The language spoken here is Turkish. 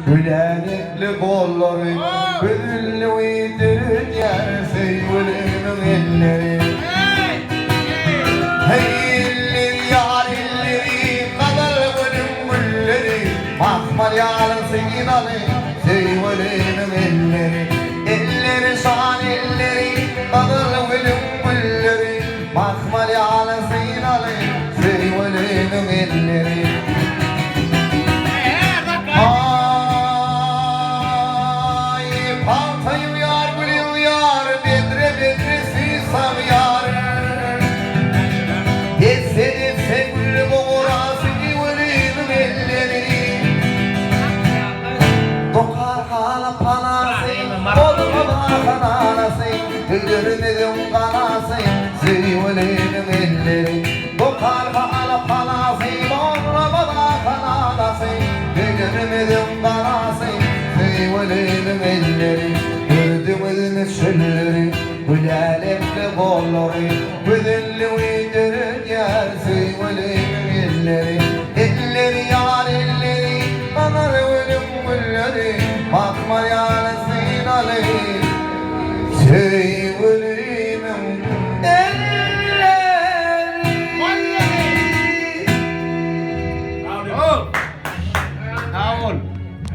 Gülenlikli kolları Büdüllü uydurup yer Sevgilimin elleri Hey elleri yar elleri Kadar gülüm gülleri Mahmal yarın sinalı Sevgilimin elleri Elleri şan elleri Kadar gülüm gülleri Mahmal yarın sinalı Sevgilimin elleri Gülürümüzün kanası Zeyvelerim elleri Dokar bağla panası Morla bana kanadası Gülürümüzün kanası Zeyvelerim elleri Gördüğümüzün çölleri Gülelemli kolları Güdüllü